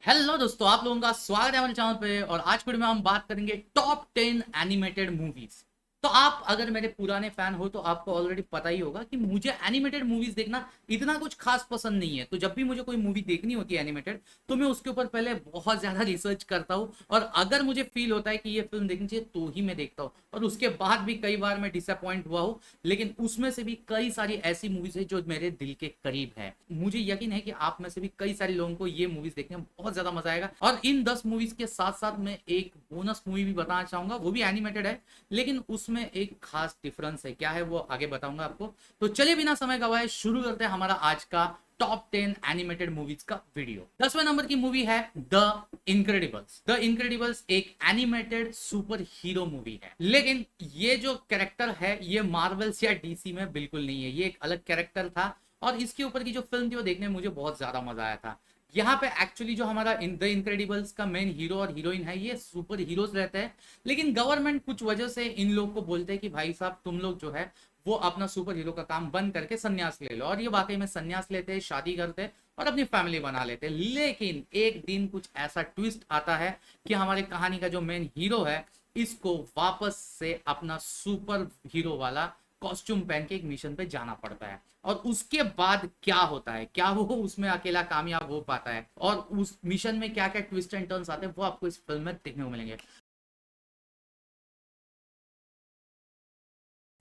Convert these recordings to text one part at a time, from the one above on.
Hello दोस्तों, आप लोगों का स्वागत है हमारे चैनल पे। और आज की वीडियो में हम बात करेंगे टॉप 10 एनिमेटेड मूवीज। तो आप अगर मेरे पुराने फैन हो तो आपको ऑलरेडी पता ही होगा कि मुझे एनिमेटेड मूवीज देखना इतना कुछ खास पसंद नहीं है। तो जब भी मुझे कोई मूवी देखनी होती है एनिमेटेड, तो मैं उसके ऊपर पहले बहुत ज्यादा रिसर्च करता हूँ, और अगर मुझे फील होता है कि ये फिल्म देखनी चाहिए तो ही मैं देखता हूँ। और उसके बाद भी कई बार मैं डिसअपॉइंट हुआ हूँ, लेकिन उसमें से भी कई सारी ऐसी मूवीज है जो मेरे दिल के करीब है। मुझे यकीन है कि आप में से भी कई सारे लोगों को ये मूवीज देखने में बहुत ज्यादा मजा आएगा। और इन 10 मूवीज के साथ साथ मैं एक बोनस मूवी भी बताना चाहूंगा, वो भी एनिमेटेड है, लेकिन उसमें एक खास डिफरेंस है। क्या है वो आगे बताऊंगा आपको। तो चलिए बिना समय गवाए शुरू करते हैं हमारा आज का टॉप 10 एनिमेटेड मूवीज का वीडियो। 10वें नंबर की मूवी है द इनक्रेडिबल्स। द इनक्रेडिबल्स एक एनिमेटेड सुपर हीरो मूवी है, लेकिन ये जो कैरेक्टर है ये मार्वल्स या डीसी में बिल्कुल नहीं है। ये एक अलग कैरेक्टर था, और इसके ऊपर की जो फिल्म थी वो देखने में मुझे बहुत ज्यादा मजा आया था। यहाँ पे एक्चुअली जो हमारा द इनक्रेडिबल्स का मेन हीरो और हीरोइन है, ये सुपर हीरोज रहते हैं, लेकिन गवर्नमेंट कुछ वजह से इन लोग को बोलते हैं कि भाई साहब तुम लोग जो है वो अपना सुपर हीरो का काम बंद करके संन्यास ले लो। और ये वाकई में संन्यास लेते हैं, शादी करते हैं और अपनी फैमिली बना लेते हैं। लेकिन एक दिन कुछ ऐसा ट्विस्ट आता है कि हमारी कहानी का जो मेन हीरो है, इसको वापस से अपना सुपर हीरो वाला कॉस्ट्यूम पहन के एक मिशन पे जाना पड़ता है। और उसके बाद क्या होता है, क्या वो उसमें अकेला कामयाब हो पाता है, और उस मिशन में क्या क्या ट्विस्ट एंड टर्न्स आते हैं, वो आपको इस फिल्म में देखने को मिलेंगे।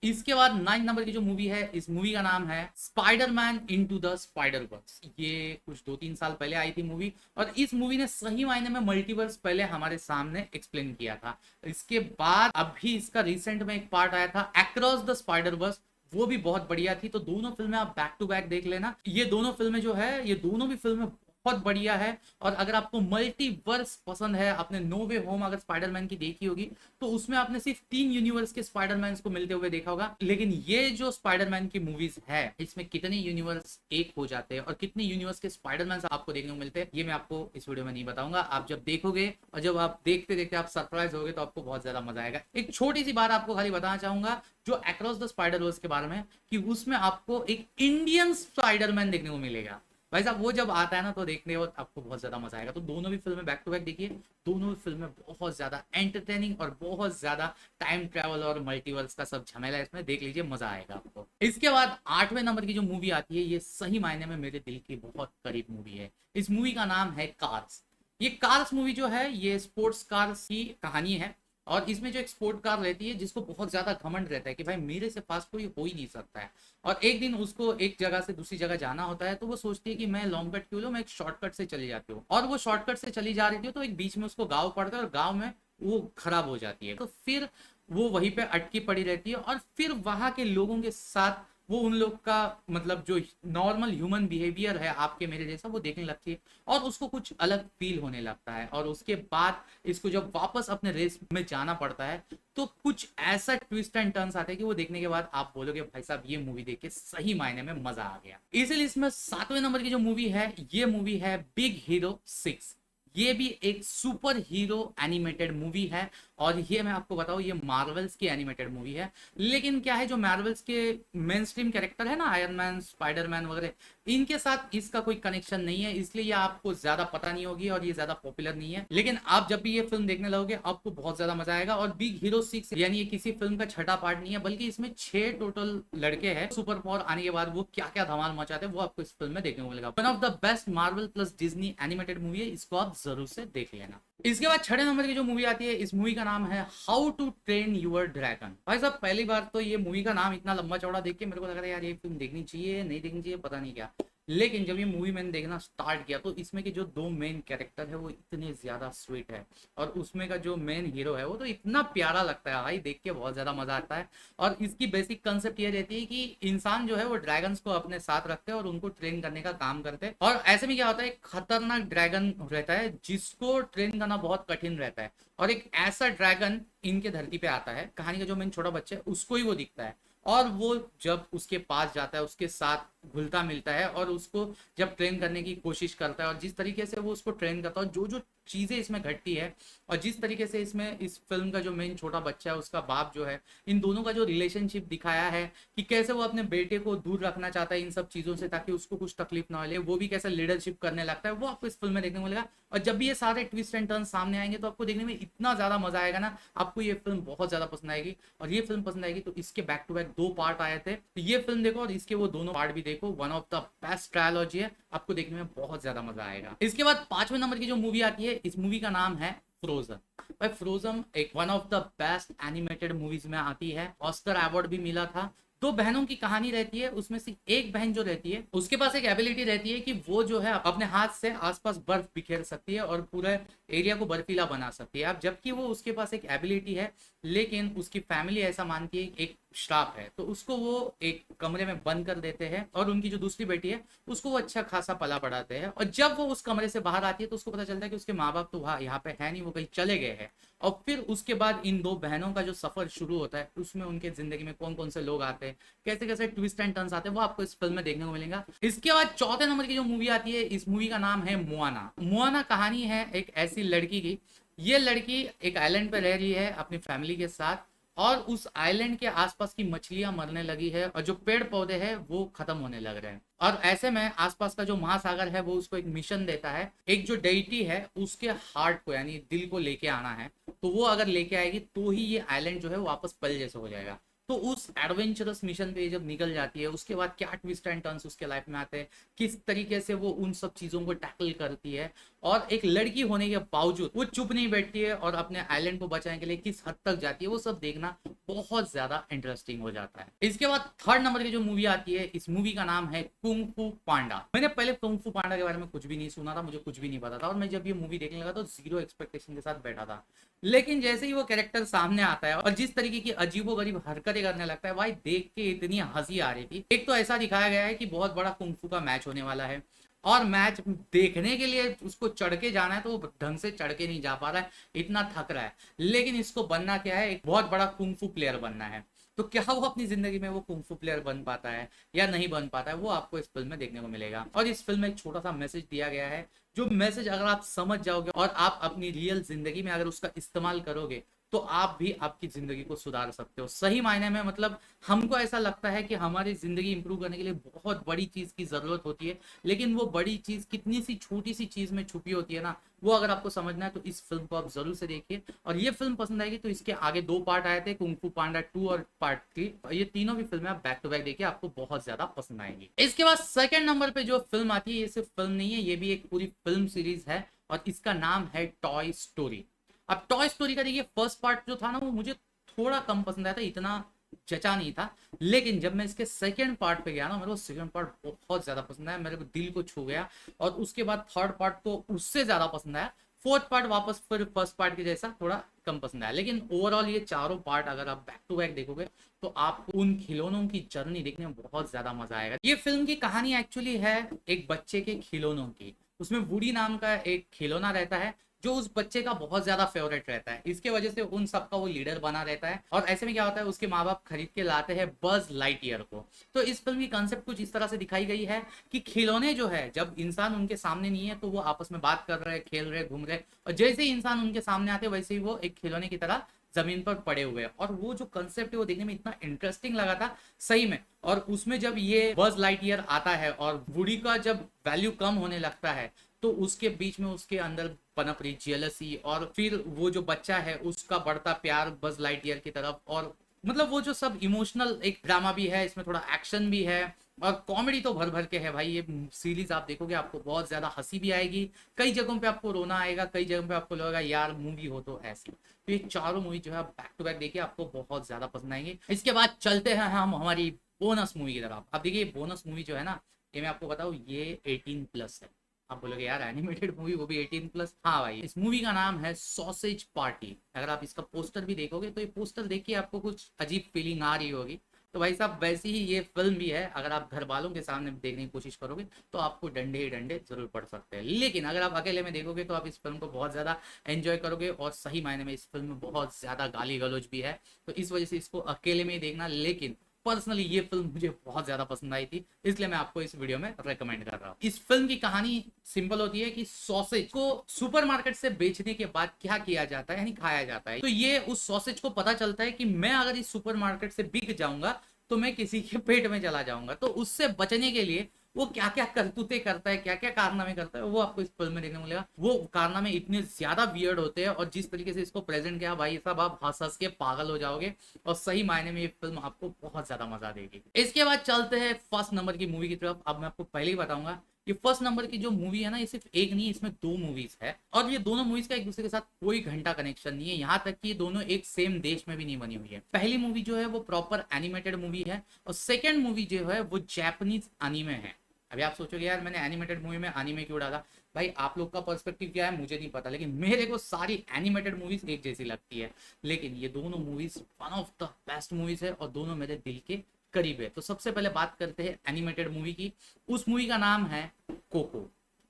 इसके बाद 9 नंबर की जो मूवी है, इस मूवी का नाम है Spider Man into the Spider Verse. ये कुछ 2-3 साल पहले आई थी मूवी, और इस मूवी ने सही मायने में मल्टीवर्स पहले हमारे सामने एक्सप्लेन किया था। इसके बाद अभी इसका रिसेंट में एक पार्ट आया था अक्रॉस द स्पाइडर वर्स, वो भी बहुत बढ़िया थी। तो दोनों फिल्में आप बैक टू बैक देख लेना। ये दोनों फिल्में जो है, ये दोनों भी फिल्में बहुत बढ़िया है। और अगर आपको मल्टीवर्स पसंद है, आपने नो वे होम अगर स्पाइडरमैन की देखी होगी, तो उसमें आपने सिर्फ 3 यूनिवर्स के स्पाइडरमैन को मिलते हुए देखा होगा। लेकिन ये जो स्पाइडरमैन की मूवीज है, इसमें कितने यूनिवर्स एक हो जाते हैं और कितने यूनिवर्स के स्पाइडरमैन आपको देखने को मिलते हैं, ये मैं आपको इस वीडियो में नहीं बताऊंगा। आप जब देखोगे और जब आप देखते देखते आप सरप्राइज होगे, तो आपको बहुत ज्यादा मजा आएगा। एक छोटी सी बात आपको खाली बताना चाहूंगा जो अक्रॉस द स्पाइडर वर्स के बारे में, कि उसमें आपको एक इंडियन स्पाइडरमैन देखने को मिलेगा। भाई साहब वो जब आता है ना, तो देखने में आपको बहुत ज्यादा मजा आएगा। तो दोनों भी फिल्में बैक टू बैक देखिए। दोनों भी फिल्में बहुत ज्यादा एंटरटेनिंग और बहुत ज्यादा टाइम ट्रेवल और मल्टीवर्स का सब झमेला है इसमें, देख लीजिए, मजा आएगा आपको। इसके बाद 8वें नंबर की जो मूवी आती है, ये सही मायने में मेरे दिल की बहुत करीब मूवी है। इस मूवी का नाम है कार्स। ये कार्स मूवी जो है, ये स्पोर्ट्स कार्स की कहानी है। और इसमें जो एक स्पोर्ट कार रहती है, जिसको बहुत ज्यादा घमंड रहता है कि भाई मेरे से फास्ट कोई हो ही नहीं सकता है। और एक दिन उसको एक जगह से दूसरी जगह जाना होता है, तो वो सोचती है कि मैं लॉन्ग कट क्यों लूं, मैं एक शॉर्टकट से चली जाती हूँ। और वो शॉर्टकट से चली जा रही थी, तो एक बीच में उसको गाँव पड़ता है, और गाँव में वो खराब हो जाती है। तो फिर वो वहीं पे अटकी पड़ी रहती है, और फिर वहां के लोगों के साथ वो उन लोग का मतलब जो नॉर्मल ह्यूमन बिहेवियर है आपके मेरे जैसा, वो देखने लगती है। और उसको कुछ अलग फील होने लगता है। और उसके बाद इसको जब वापस अपने रेस में जाना पड़ता है, तो कुछ ऐसा ट्विस्ट एंड टर्न्स आते हैं कि वो देखने के बाद आप बोलोगे भाई साहब ये मूवी देख के सही मायने में मजा आ गया। इसीलिए इसमें 7वें नंबर की जो मूवी है, ये मूवी है बिग हीरो 6। ये भी एक सुपर हीरो एनिमेटेड मूवी है। और ये मैं आपको बताऊं, ये मार्वल्स की एनिमेटेड मूवी है। लेकिन क्या है, जो मार्वल्स के मेन स्ट्रीम कैरेक्टर है ना, आयरन मैन, स्पाइडरमैन वगैरह, इनके साथ इसका कोई कनेक्शन नहीं है, इसलिए ये आपको ज्यादा पता नहीं होगी और ये ज्यादा पॉपुलर नहीं है। लेकिन आप जब भी ये फिल्म देखने लगोगे, आपको बहुत ज्यादा मजा आएगा। और बिग हीरो 6 यानी ये किसी फिल्म का छठा पार्ट नहीं है, बल्कि इसमें 6 टोटल लड़के हैं। सुपर पावर आने के बाद वो क्या क्या धमाल मचाते हैं, वो आपको इस फिल्म में देखने को मिलेगा। One of the best Marvel plus Disney animated movie है, इसको आप जरूर से देख लेना। इसके बाद 6 नंबर की जो मूवी आती है, इस मूवी का नाम है how to train your dragon. भाई साहब पहली बार तो ये मूवी का नाम इतना लंबा चौड़ा देख के मेरे को लग रहा है यार ये फिल्म देखनी चाहिए नहीं देखनी चाहिए, पता नहीं क्या। लेकिन जब ये मूवी मैंने देखना स्टार्ट किया, तो इसमें के जो दो मेन कैरेक्टर है वो इतने ज्यादा स्वीट है। और उसमें का जो मेन हीरो है वो तो इतना प्यारा लगता है भाई, देख के बहुत ज्यादा मजा आता है। और इसकी बेसिक कंसेप्ट ये रहती है कि इंसान जो है वो ड्रैगन्स को अपने साथ रखते हैं और उनको ट्रेन करने का काम करते हैं। और ऐसे में क्या होता है, एक खतरनाक ड्रैगन रहता है जिसको ट्रेन करना बहुत कठिन रहता है। और एक ऐसा ड्रैगन इनके धरती पे आता है, कहानी का जो मेन छोटा बच्चा है उसको ही वो दिखता है। और वो जब उसके पास जाता है उसके साथ घुलता मिलता है और उसको जब ट्रेन करने की कोशिश करता है, और जिस तरीके से वो उसको ट्रेन करता है, जो जो चीजें इसमें घटती है, और जिस तरीके से इसमें इस फिल्म का जो मेन छोटा बच्चा है उसका बाप जो है, इन दोनों का जो रिलेशनशिप दिखाया है कि कैसे वो अपने बेटे को दूर रखना चाहता है इन सब चीजों से ताकि उसको कुछ तकलीफ ना हो, वो भी कैसे लीडरशिप करने लगता है, वो आपको इस फिल्म में देखने को मिलेगा। और जब भी ये सारे ट्विस्ट एंड टर्न सामने आएंगे तो आपको देखने में इतना ज्यादा मजा आएगा ना, आपको ये फिल्म बहुत ज्यादा पसंद आएगी। और ये फिल्म पसंद आएगी तो इसके बैक टू बैक 2 पार्ट आए थे, तो ये फिल्म देखो और इसके वो दोनों पार्ट भी देखो, one of the best trilogy है, आपको देखने में बहुत ज्यादा मजा आएगा। इसके बाद 5वें नंबर की जो मूवी आती है, इस मूवी का नाम है फ्रोजन। भाई फ्रोजन एक one of the best animated movies में आती है, ऑस्कर अवार्ड भी मिला था। 2 बहनों की कहानी रहती है, उसमें से एक बहन जो रहती है उसके पास एक एबिलिटी रहती है कि वो जो है अपने हाथ से आसपास बर्फ बिखेर सकती है और पूरे एरिया को बर्फीला बना सकती है। अब जबकि वो उसके पास एक एबिलिटी है, लेकिन उसकी फैमिली ऐसा मानती है एक श्राप है, तो उसको वो एक कमरे में बंद कर देते हैं और उनकी जो दूसरी बेटी है उसको वो अच्छा खासा पला पढ़ाते हैं। और जब वो उस कमरे से बाहर आती है तो उसको पता चलता है कि उसके माँ बाप तो वहाँ यहाँ पे है नहीं, वो कहीं चले गए हैं। और फिर उसके बाद इन 2 बहनों का जो सफर शुरू होता है, उसमें उनके जिंदगी में कौन कौन से लोग आते हैं, कैसे कैसे ट्विस्ट एंड टर्न्स आते हैं, वो आपको इस फिल्म में देखने को मिलेगा। इसके बाद 4थे नंबर की जो मूवी आती है, इस मूवी का नाम है मोआना। मोआना कहानी है एक ऐसी लड़की की, ये लड़की एक आइलैंड पे रह रही है अपनी फैमिली के साथ, और उस आइलैंड के आसपास की मछलियां मरने लगी है और जो पेड़ पौधे हैं वो खत्म होने लग रहे हैं। और ऐसे में आसपास का जो महासागर है वो उसको एक मिशन देता है, एक जो डेइटी है उसके हार्ट को यानी दिल को लेके आना है, तो वो अगर लेके आएगी तो ही ये आइलैंड जो है वापस पल जैसे हो जाएगा। तो उस एडवेंचरस मिशन पे जब निकल जाती है, उसके बाद क्या ट्विस्ट एंड टर्न्स उसके लाइफ में आते हैं, किस तरीके से वो उन सब चीजों को टैकल करती है, और एक लड़की होने के बावजूद वो चुप नहीं बैठती है और अपने आइलैंड को बचाने के लिए किस हद तक जाती है, वो सब देखना बहुत ज्यादा इंटरेस्टिंग हो जाता है। इसके बाद 3rd नंबर की जो मूवी आती है, इस मूवी का नाम है कुंग फू पांडा। मैंने पहले कुंग फू पांडा के बारे में कुछ भी नहीं सुना था, मुझे कुछ भी नहीं पता था, और मैं जब ये मूवी देखने लगा तो 0 एक्सपेक्टेशन के साथ बैठा था। लेकिन जैसे ही वो कैरेक्टर सामने आता है और जिस तरीके की अजीबोगरीब हरकतें करने लगता है, भाई देख के इतनी हंसी आ रही थी। एक तो ऐसा दिखाया गया है कि बहुत बड़ा कुंफू का मैच होने वाला है, और मैच देखने के लिए उसको चढ़ के जाना है तो वो ढंग से चढ़ के नहीं जा पा रहा है, इतना थक रहा है। लेकिन इसको बनना क्या है, एक बहुत बड़ा कुंफू प्लेयर बनना है। तो क्या वो अपनी जिंदगी में वो कुंफू प्लेयर बन पाता है या नहीं बन पाता है, वो आपको इस फिल्म में देखने को मिलेगा। और इस फिल्म में एक छोटा सा मैसेज दिया गया है, जो मैसेज अगर आप समझ जाओगे और आप अपनी रियल जिंदगी में अगर उसका इस्तेमाल करोगे तो आप भी आपकी जिंदगी को सुधार सकते हो। सही मायने में मतलब हमको ऐसा लगता है कि हमारी जिंदगी इंप्रूव करने के लिए बहुत बड़ी चीज की जरूरत होती है, लेकिन वो बड़ी चीज कितनी सी छोटी सी चीज में छुपी होती है ना, वो अगर आपको समझना है तो इस फिल्म को आप जरूर से देखिए। और ये फिल्म पसंद आएगी तो इसके आगे 2 पार्ट आए थे, कुंग फू पांडा 2 और पार्ट 3, ये तीनों भी फिल्में आप बैक टू बैक देखिए, आपको बहुत ज्यादा पसंद आएंगी। इसके बाद 2nd नंबर पे जो फिल्म आती है, ये सिर्फ फिल्म नहीं है, ये भी एक पूरी फिल्म सीरीज है, और इसका नाम है टॉय स्टोरी। अब टॉय स्टोरी का देखिए फर्स्ट पार्ट जो था ना, वो मुझे थोड़ा कम पसंद आया था, इतना जचा नहीं था। लेकिन जब मैं इसके 2nd पार्ट पे गया ना, मेरे को 2nd पार्ट बहुत ज्यादा पसंद आया, मेरे को दिल को छू गया। और उसके बाद 3rd पार्ट तो उससे ज्यादा पसंद आया। 4th पार्ट वापस फिर फर्स्ट पार्ट के जैसा थोड़ा कम पसंद आया। लेकिन ओवरऑल ये चारों पार्ट अगर आप बैक टू बैक देखोगे तो आपको उन खिलौनों की जर्नी देखने में बहुत ज्यादा मजा आएगा। ये फिल्म की कहानी एक्चुअली है एक बच्चे के खिलौनों की। उसमें वुडी नाम का एक खिलौना रहता है जो उस बच्चे का बहुत ज्यादा फेवरेट रहता है, इसके वजह से उन सबका वो लीडर बना रहता है। और ऐसे में क्या होता है, उसके माँ बाप खरीद के लाते हैं बज लाइटईयर को। तो इस फिल्म की कंसेप्ट कुछ इस तरह से दिखाई गई है कि खिलौने जो है, जब इंसान उनके सामने नहीं है तो वो आपस में बात कर रहे, खेल रहे, घूम रहे, और जैसे ही इंसान उनके सामने आते वैसे ही वो एक खिलौने की तरह जमीन पर पड़े हुए हैं। और वो जो कंसेप्ट है वो देखने में इतना इंटरेस्टिंग लगा था सही में। और उसमें जब ये बज लाइटईयर आता है और वुडी का जब वैल्यू कम होने लगता है, तो उसके बीच में उसके अंदर पनप रही जेलसी, और फिर वो जो बच्चा है उसका बढ़ता प्यार बज लाइटईयर की तरफ, और मतलब वो जो सब इमोशनल एक ड्रामा भी है, इसमें थोड़ा एक्शन भी है, और कॉमेडी तो भर भर के है भाई। ये सीरीज आप देखोगे आपको बहुत ज्यादा हंसी भी आएगी, कई जगहों पे आपको रोना आएगा, कई जगहों पे आपको लगेगा यार मूवी हो तो ऐसी। तो ये चारों मूवी जो है बैक टू बैक देखिए, आपको बहुत ज्यादा पसंद आएंगे। इसके बाद चलते हैं हम हमारी बोनस मूवी की तरफ। अब देखिए बोनस मूवी जो है ना, ये मैं आपको बताऊं, ये 18+ है। आप बोलोगे यार एनिमेटेड मूवी वो भी 18+? हाँ भाई, इस मूवी का नाम है सॉसेज पार्टी। अगर आप इसका पोस्टर भी देखोगे तो ये पोस्टर देख के आपको कुछ अजीब फीलिंग आ रही होगी। तो भाई साहब वैसी ही ये फिल्म भी है, अगर आप घर वालों के सामने देखने की कोशिश करोगे तो आपको डंडे ही डंडे जरूर पड़ सकते हैं। लेकिन अगर आप अकेले में देखोगे तो आप इस फिल्म को बहुत ज्यादा एंजॉय करोगे, और सही मायने में इस फिल्म में बहुत ज्यादा गाली गलौज भी है, तो इस वजह से इसको अकेले में ही देखना। लेकिन पर्सनली ये फिल्म मुझे बहुत ज्यादा पसंद आई थी, इसलिए मैं आपको इस वीडियो में रेकमेंड कर रहा हूँ। इस फिल्म की कहानी सिंपल होती है कि सॉसेज को सुपरमार्केट से बेचने के बाद क्या किया जाता है, यानी खाया जाता है। तो ये उस सॉसेज को पता चलता है कि मैं अगर इस सुपरमार्केट से बिक जाऊंगा तो मैं किसी के पेट में चला जाऊंगा। तो उससे बचने के लिए वो क्या क्या करतूते करता है, क्या क्या कारनामे करता है, वो आपको इस फिल्म में देखने को मिलेगा। वो कारनामे इतने ज्यादा वियर्ड होते हैं और जिस तरीके से इसको प्रेजेंट किया भाई साहब, आप हंस हंस के पागल हो जाओगे और सही मायने में ये फिल्म आपको बहुत ज्यादा मजा देगी। इसके बाद चलते हैं फर्स्ट नंबर की मूवी की तरफ। अब मैं आपको पहले ही बताऊंगा कि फर्स्ट नंबर की जो मूवी है ना, ये सिर्फ एक नहीं, इसमें दो मूवीज है और ये दोनों मूवीज का एक दूसरे के साथ कोई घंटा कनेक्शन नहीं है। यहाँ तक कि ये दोनों एक सेम देश में भी नहीं बनी हुई है। पहली मूवी जो है वो प्रॉपर एनिमेटेड मूवी है और सेकेंड मूवी जो है वो जैपनीज एनीमे है। अभी आप सोचोगे यार मैंने एनिमेटेड मूवी में एनीमे क्यों डाला। भाई आप लोग का पर्सपेक्टिव क्या है मुझे नहीं पता, लेकिन मेरे को सारी एनिमेटेड मूवीज एक जैसी लगती है। लेकिन ये दोनों movies one of the best movies है और दोनों मेरे दिल के करीब है। तो सबसे पहले बात करते हैं एनिमेटेड मूवी की। उस मूवी का नाम है कोको।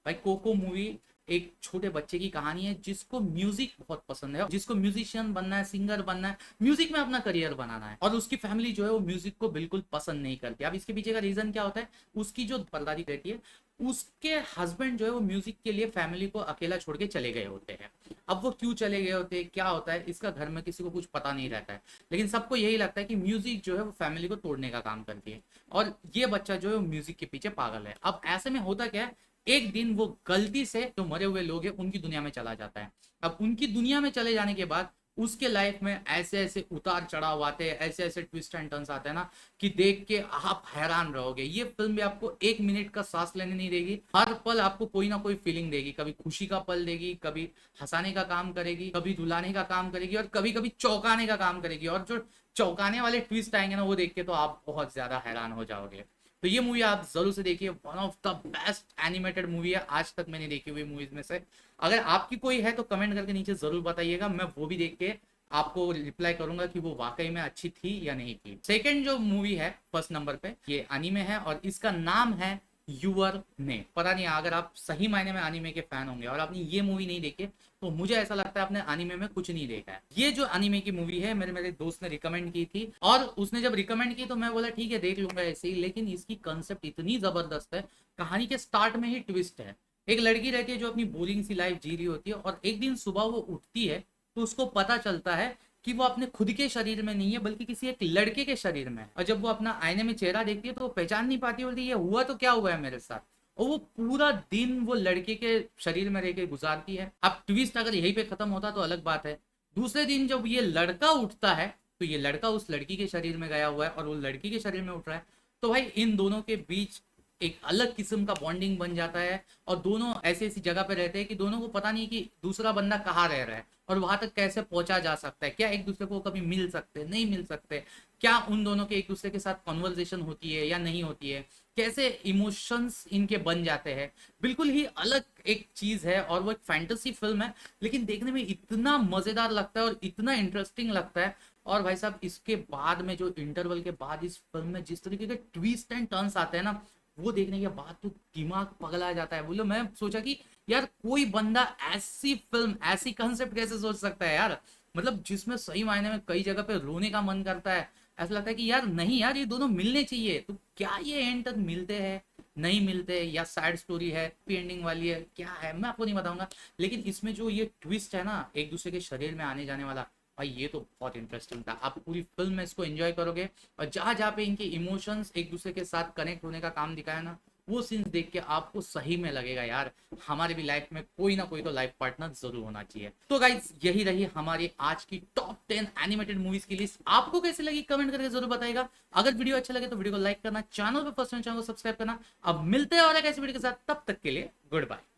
भाई कोको मूवी एक छोटे बच्चे की कहानी है जिसको म्यूजिक बहुत पसंद है, जिसको म्यूजिशियन बनना है, सिंगर बनना है, म्यूजिक में अपना करियर बनाना है। और उसकी फैमिली जो है वो म्यूजिक को बिल्कुल पसंद नहीं करती। अब इसके पीछे का रीजन क्या होता है, उसकी जो परदादी रहती है उसके हस्बैंड जो है वो म्यूजिक के लिए फैमिली को अकेला छोड़ के चले गए होते हैं। अब वो क्यों चले गए होते हैं, क्या होता है, इसका घर में किसी को कुछ पता नहीं रहता है, लेकिन सबको यही लगता है कि म्यूजिक जो है वो फैमिली को तोड़ने का काम करती है और ये बच्चा जो है वो म्यूजिक के पीछे पागल है। अब ऐसे में होता क्या है, एक दिन वो गलती से जो मरे हुए लोग हैं उनकी दुनिया में चला जाता है। अब उनकी दुनिया में चले जाने के बाद उसके लाइफ में ऐसे ऐसे उतार चढ़ाव आते हैं, ऐसे ऐसे ट्विस्ट एंड टर्न्स आते हैं ना कि देख के आप हैरान रहोगे। ये फिल्म भी आपको एक मिनट का सांस लेने नहीं देगी, हर पल आपको कोई ना कोई फीलिंग देगी। कभी खुशी का पल देगी, कभी हंसाने का काम करेगी, कभी रुलाने का काम करेगी और कभी कभी चौंकाने का काम करेगी। और जो चौंकाने वाले ट्विस्ट आएंगे ना वो देख के तो आप बहुत ज्यादा हैरान हो जाओगे। तो ये मूवी आप जरूर से देखिए, one of the best animated movie है आज तक मैंने देखी हुई मूवीज में से। अगर आपकी कोई है तो कमेंट करके नीचे जरूर बताइएगा, मैं वो भी देख के आपको रिप्लाई करूंगा कि वो वाकई में अच्छी थी या नहीं थी। सेकंड जो मूवी है फर्स्ट नंबर पे, ये एनीमे है और इसका नाम है यूर ने। पता नहीं अगर आप सही मायने में एनीमे के फैन होंगे और आपने ये मूवी नहीं देखी तो मुझे ऐसा लगता है आपने एनीमे में कुछ नहीं देखा है। ये जो एनीमे की मूवी है मेरे दोस्त ने रिकमेंड की थी और उसने जब रिकमेंड की तो मैं बोला ठीक है देख लूंगा ऐसे ही। लेकिन इसकी कंसेप्ट इतनी जबरदस्त है, कहानी के स्टार्ट में ही ट्विस्ट है। एक लड़की रहती है जो अपनी बोरिंग सी लाइफ जी रही होती है और एक दिन सुबह वो उठती है तो उसको पता चलता है कि वो अपने खुद के शरीर में नहीं है बल्कि किसी एक लड़के के शरीर में है। और जब वो अपना आईने में चेहरा देखती है तो वो पहचान नहीं पाती, बोलती ये हुआ तो क्या हुआ है मेरे साथ। और वो पूरा दिन वो लड़के के शरीर में रह के गुजारती है। अब ट्विस्ट अगर यहीं पे खत्म होता तो अलग बात है। दूसरे दिन जब ये लड़का उठता है तो ये लड़का उस लड़की के शरीर में गया हुआ है और वो लड़की के शरीर में उठ रहा है। तो भाई इन दोनों के बीच एक अलग किस्म का बॉन्डिंग बन जाता है और दोनों ऐसी ऐसी जगह पे रहते हैं कि दोनों को पता नहीं कि दूसरा बंदा कहाँ रह रहा है और वहां तक कैसे पहुंचा जा सकता है। क्या एक दूसरे को कभी मिल सकते, नहीं मिल सकते, क्या उन दोनों के एक दूसरे के साथ कॉन्वर्जेशन होती है या नहीं होती है, कैसे इमोशंस इनके बन जाते हैं। बिल्कुल ही अलग एक चीज है और वो एक फैंटेसी फिल्म है, लेकिन देखने में इतना मजेदार लगता है और इतना इंटरेस्टिंग लगता है। और भाई साहब इसके बाद में जो इंटरवल के बाद इस फिल्म में जिस तरीके के ट्विस्ट एंड टर्न्स आते हैं ना, वो देखने के बाद तो दिमाग पगला जाता है। बोलो मैं सोचा कि यार कोई बंदा ऐसी फिल्म, ऐसी कंसेप्ट कैसे सोच सकता है यार, मतलब जिसमें सही मायने में कई जगह पे रोने का मन करता है। ऐसा लगता है कि यार नहीं यार ये दोनों मिलने चाहिए। तो क्या ये एंड तक मिलते हैं, नहीं मिलते, या सैड स्टोरी है, हैप्पी एंडिंग वाली है, क्या है मैं आपको नहीं बताऊंगा। लेकिन इसमें जो ये ट्विस्ट है ना एक दूसरे के शरीर में आने जाने वाला, भाई ये तो बहुत इंटरेस्टिंग था। आप पूरी फिल्म में इसको एंजॉय करोगे और जहां जहां पे इनके इमोशंस एक दूसरे के साथ कनेक्ट होने का काम दिखाया ना, वो सीन्स देख के आपको सही में लगेगा यार हमारे भी लाइफ में कोई ना कोई तो लाइफ पार्टनर जरूर होना चाहिए। तो गाइज यही रही हमारी आज की टॉप 10 एनिमेटेड मूवीज की लिस्ट। आपको कैसी लगी कमेंट करके जरूर बताइएगा। अगर वीडियो अच्छा लगे तो वीडियो को लाइक करना, चैनल पर फर्स्ट टाइम चैनल को सब्सक्राइब करना। अब मिलते हैं और एक ऐसी वीडियो के साथ, तब तक के लिए गुड बाय।